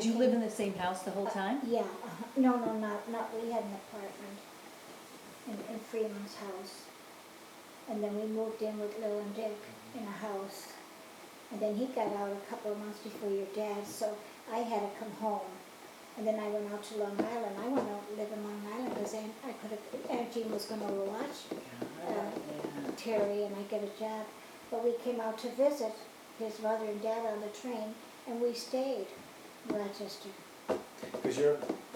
Did you live in the same house the whole time? Yeah, no, not, we had an apartment in Freeman's house. And then we moved in with Lil and Dick in a house. And then he got out a couple of months before your dad, so I had to come home. And then I went out to Long Island. I went out to live in Long Island because I could have, Aunt Jean was going to watch Terry and I get a job. But we came out to visit his mother and dad on the train, and we stayed in Rochester. Because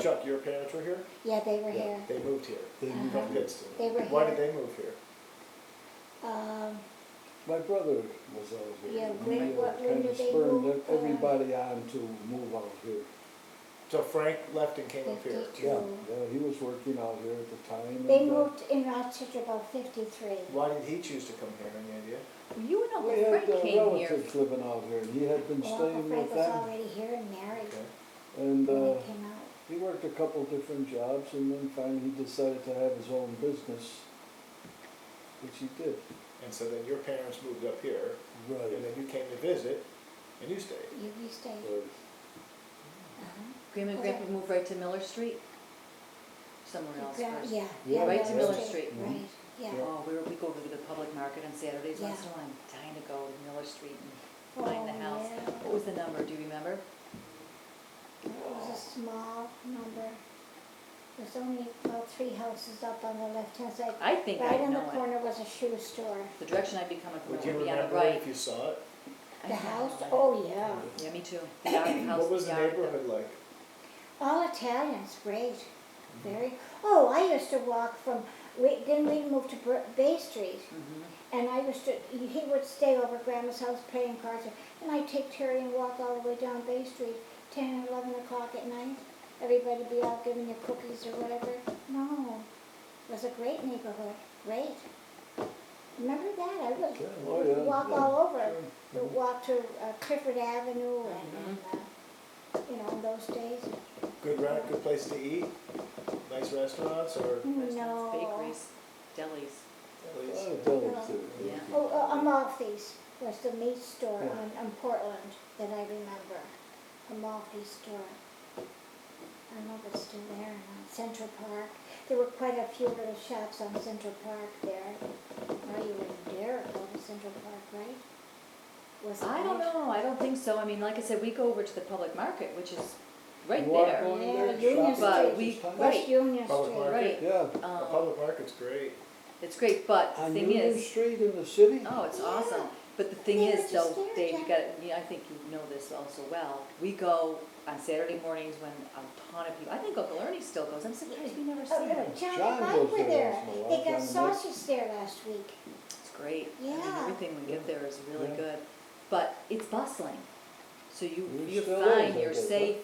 Chuck, your parents were here? Yeah, they were here. They moved here. They moved From here. Pittston. They were Why here. did they move here? My brother was out here. Yeah, He, when kind did of they spurred move? everybody on to move out here. So Frank left and came up here. 52. Yeah, he was working out here at the time. They and, moved in Rochester about 53. Why did he choose to come here? Any idea? You and Uncle We had Frank came here. relatives living out here, and he had been Well, staying Uncle Frank with was them. already here and married Okay. And when he came out. he worked a couple different jobs, and then finally he decided to have his own business, which he did. And so then your parents moved up here, Right. and then you came to visit, and you stayed. We stayed. Right. Grandma and Grandpa moved right to Miller Street? Somewhere else first? Yeah. Yeah, right to Miller Street. Street. Right, yeah. Oh, we go to the public market on Saturdays Yeah. once in a while. I'm dying to go to Miller Street and Oh, find the house. yeah. What was the number, do you remember? It was a small number. There's only about 3 houses up on the left-hand side. I think Right I in the know it. corner was a shoe store. The direction I'd be coming from Would you would be on the remember it right. if you saw it? I The think I house, know it. oh yeah. Yeah, me too. The house. What was the yard, neighborhood like? All Italians, great. Very. Oh, I used to walk from, then we moved to Bay Street. Mhm. And I used to, he would stay over at Grandma's house playing cards. And I'd take Terry and walk all the way down Bay Street, 10 and 11 o'clock at night. Everybody be out giving you cookies or whatever. No, it was a great neighborhood, great. Remember that? I would Yeah, oh, yeah, walk yeah, all over. sure. We'd walk to Clifford Avenue and you know, in those days. Good place to eat? Nice restaurants or Restaurants, No. bakeries, delis. delis? A lot of delis there. Yeah. Oh, Amalfi's was the meat store Yeah. on Portland that I remember. Amalfi's store. I don't know if it's still there or not. Central Park. There were quite a few little shops on Central Park there. Now you wouldn't dare go to Central Park, right? Was it I don't right? know, I don't think so. I mean, like I said, we go over to the public market, which is right You want there. going Yeah, there, Union shop But at we- this time? West Union Public Street. market. Right. Yeah, The Um, public market's great. It's great, but the on thing Union is, Street in the city? oh, it's Yeah. awesome. But the thing We were is, though, just there, Dave, you Jack. got, yeah, I think you know this also well. We go on Saturday mornings when a ton of people, I think Uncle Ernie still goes. I'm surprised we never see Oh, him. John John and Mike goes were there there. once in a while. They got John and Mike. sausage there last week. It's great. I mean, Yeah. everything we get there is really Yeah. good. But it's bustling. So It you're still fine, is, I you're guess, safe.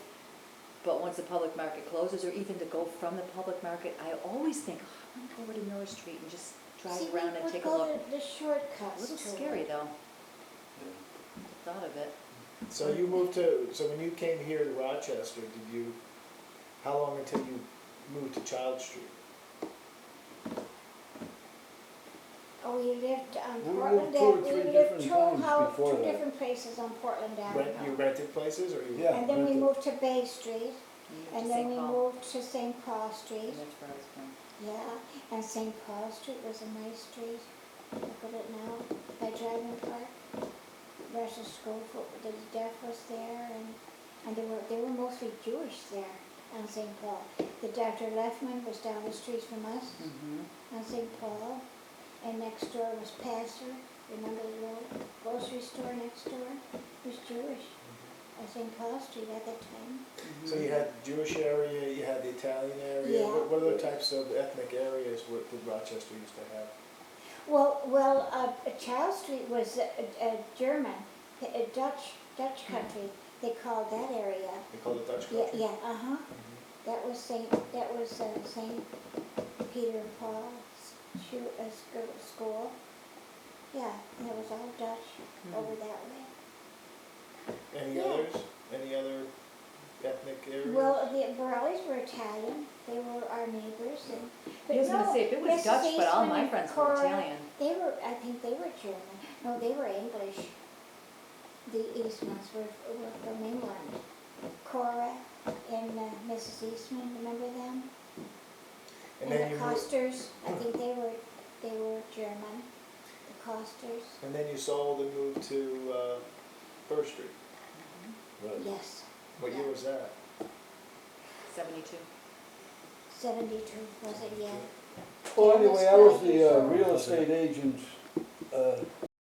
But once the public market closes, or even to go from the public market, I always think, oh, I'm gonna go over to Miller Street and just drive See, around we and would take a go look. to the A shortcuts little to scary it. though. Thought of it. So you so when you came here to Rochester, how long until you moved to Child Street? Oh, we lived on We Portland lived 2 or Avenue. 3 We lived different times before two that. different places on Portland You Avenue. rented places or you? Yeah. And then we rented. moved to Bay Street, And and then we moved to St. Paul Street. And that's where I was from. Yeah, and St. Paul Street was a nice street. Look at it now, by Driving Park. Russian school for the deaf was there, and they were mostly Jewish there on St. Paul. The Dr. Leffman was down the street from us Mm-hmm. on St. Paul, and next door was Passer. Remember the little grocery store next door? It was Jewish on St. Paul Street at that time. So you had the Jewish area, you had the Italian area. Yeah. What other types of ethnic areas did Rochester used to have? Well, Charles Street was German, a Dutch country. They called that area. They called it Dutch Yeah, country? yeah, uh-huh. That was Saint Peter and Paul school. Yeah, and it was all Dutch over that way. Any Yeah. others? Any other ethnic areas? Well, the Borellis were Italian. They were our neighbors. I was gonna say, if it was Mrs. Dutch, but all Eastman my and friends were Cora, Italian. I think they were German. No, they were English. The Eastmans were from England. Cora and Mrs. Eastman, remember them? And then the you moved, Costers, I think they were German, the Costers, and then you sold and moved to, First Street. Right. yes, What year was that? 72. 72, was it, yeah. Well, Yeah, anyway, that's I was 5 the years old. real estate agent